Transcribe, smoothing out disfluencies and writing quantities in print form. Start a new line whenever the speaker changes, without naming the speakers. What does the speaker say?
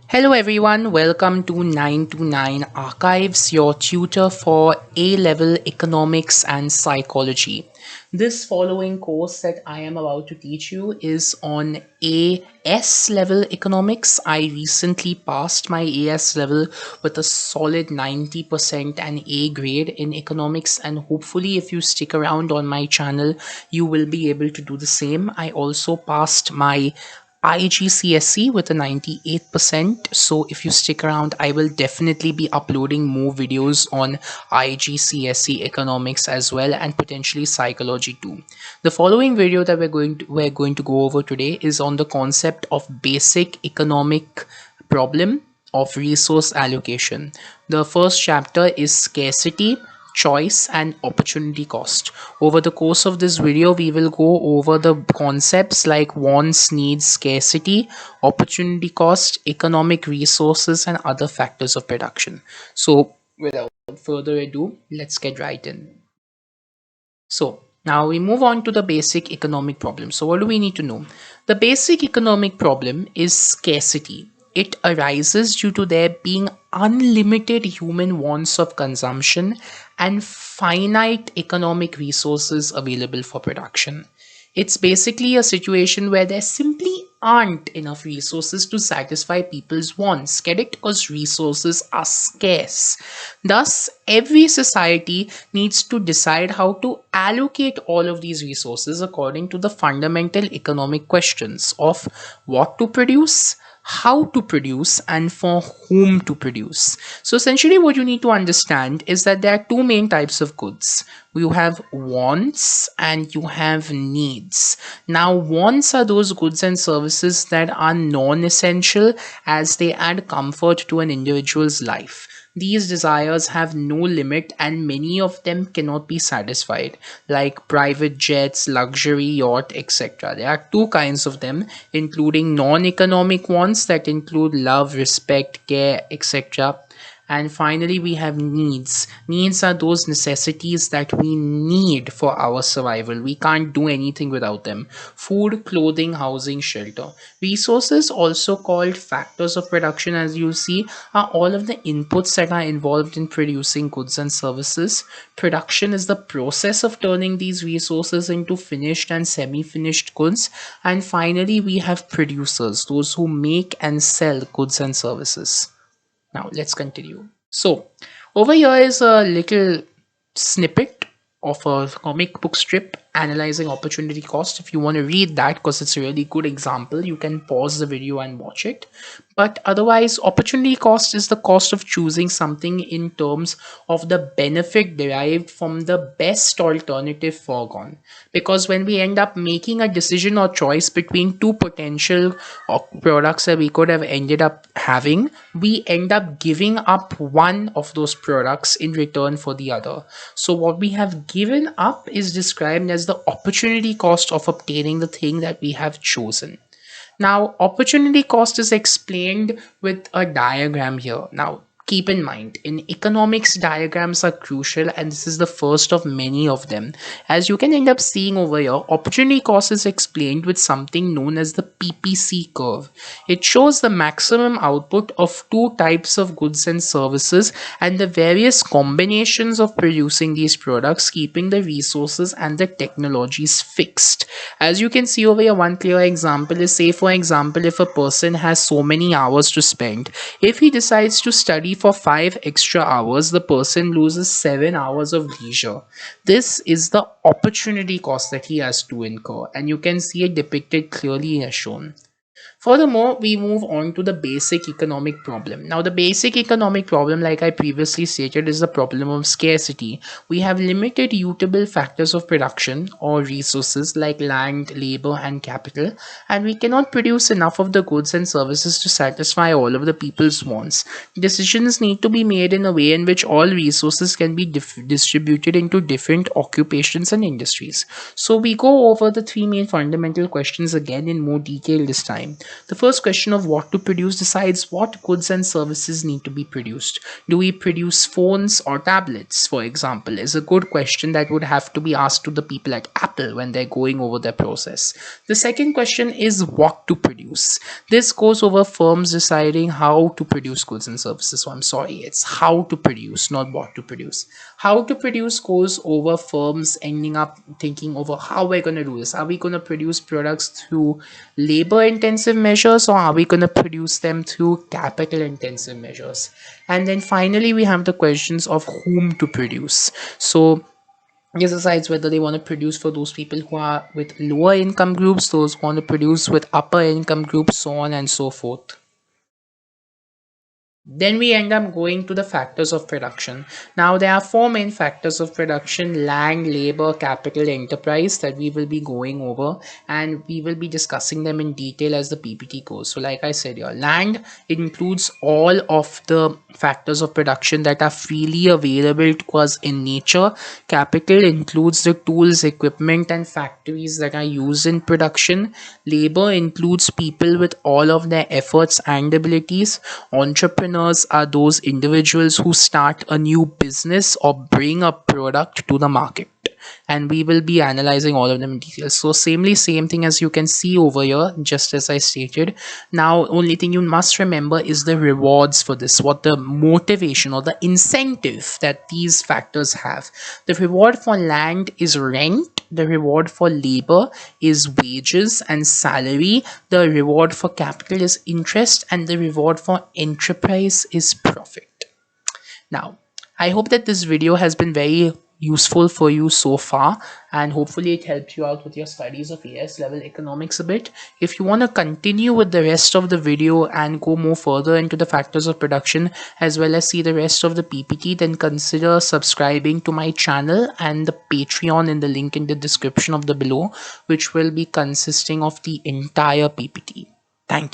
Hello everyone, welcome to 929 Archives, your tutor for A level economics and psychology. This following course that I am about to teach you is on AS level economics. I recently passed my AS level with a solid 90% and A grade in economics, and hopefully, if you stick around on my channel, you will be able to do the same. I also passed my IGCSE with a 98%. So if you stick around, I will definitely be uploading more videos on IGCSE economics as well, and potentially psychology too. The following video that we're going to go over today is on the concept of basic economic problem of resource allocation. The first chapter is scarcity, choice and opportunity cost. Over the course of this video, we will go over the concepts like wants, needs, scarcity, opportunity cost, economic resources, and other factors of production. So, without further ado, let's get right in. So, now we move on to the basic economic problem. So, what do we need to know? The basic economic problem is scarcity. It arises due to there being unlimited human wants of consumption and finite economic resources available for production. It's basically a situation where there simply aren't enough resources to satisfy people's wants. Get it? Because resources are scarce. Thus, every society needs to decide how to allocate all of these resources according to the fundamental economic questions of what to produce, how to produce, and for whom to produce. So essentially what you need to understand is that there are two main types of goods. You have wants and you have needs. Now wants are those goods and services that are non-essential, as they add comfort to an individual's life. These desires have no limit and many of them cannot be satisfied, like private jets, luxury yacht, etc. There are two kinds of them, including non-economic wants that include love, respect, care, etc. And finally, we have needs. Needs are those necessities that we need for our survival. We can't do anything without them. Food, clothing, housing, shelter. Resources, also called factors of production, as you see, are all of the inputs that are involved in producing goods and services. Production is the process of turning these resources into finished and semi finished goods. And finally, we have producers, those who make and sell goods and services. Now let's continue. So over here is a little snippet of a comic book strip analyzing opportunity cost. If you want to read that, because it's a really good example, you can pause the video and watch it. But otherwise, opportunity cost is the cost of choosing something in terms of the benefit derived from the best alternative foregone. Because when we end up making a decision or choice between two potential products that we could have ended up having, we end up giving up one of those products in return for the other. So what we have given up is described as the opportunity cost of obtaining the thing that we have chosen. Now, opportunity cost is explained with a diagram here. Now, keep in mind, in economics, diagrams are crucial, and this is the first of many of them. As you can end up seeing over here, opportunity cost is explained with something known as the PPC curve. It shows the maximum output of two types of goods and services and the various combinations of producing these products, keeping the resources and the technologies fixed. As you can see over here, one clear example is, say for example, if a person has so many hours to spend, if he decides to study for 5 extra hours, the person loses 7 hours of leisure. This is the opportunity cost that he has to incur, and you can see it depicted clearly as shown. Furthermore, we move on to the basic economic problem. Now, the basic economic problem, like I previously stated, is the problem of scarcity. We have limited usable factors of production or resources like land, labor, and capital, and we cannot produce enough of the goods and services to satisfy all of the people's wants. Decisions need to be made in a way in which all resources can be distributed into different occupations and industries. So, we go over the three main fundamental questions again in more detail this time. The first question of what to produce decides what goods and services need to be produced. Do we produce phones or tablets, for example, is a good question that would have to be asked to the people at Apple when they're going over their process. The second question is what to produce. This goes over firms deciding how to produce goods and services. So I'm sorry, it's how to produce, not what to produce. How to produce goes over firms ending up thinking over how we're going to do this. Are we going to produce products through labor intensive measures, or are we going to produce them through capital intensive measures? And then finally, we have the questions of whom to produce. So this decides whether they want to produce for those people who are with lower income groups, those who want to produce with upper income groups, so on and so forth. Then we end up going to the factors of production. Now, there are four main factors of production: land, labor, capital, enterprise, that we will be going over, and we will be discussing them in detail as the PPT goes. So, like I said, your land includes all of the factors of production that are freely available to us in nature. Capital includes the tools, equipment, and factories that are used in production. Labor includes people with all of their efforts and abilities. Entrepreneurs are those individuals who start a new business or bring a product to the market, and we will be analyzing all of them in detail. So same thing as you can see over here, just as I stated. Now, only thing you must remember is the rewards for this, what the motivation or the incentive that these factors have. The reward for land is rent. The reward for labor is wages and salary. The reward for capital is interest, and the reward for enterprise is profit. Now, I hope that this video has been very useful for you so far, and hopefully it helped you out with your studies of AS level economics a bit. If you want to continue with the rest of the video and go more further into the factors of production as well as see the rest of the PPT, then consider subscribing to my channel and the Patreon in the link in the description of the below, which will be consisting of the entire PPT. Thank you.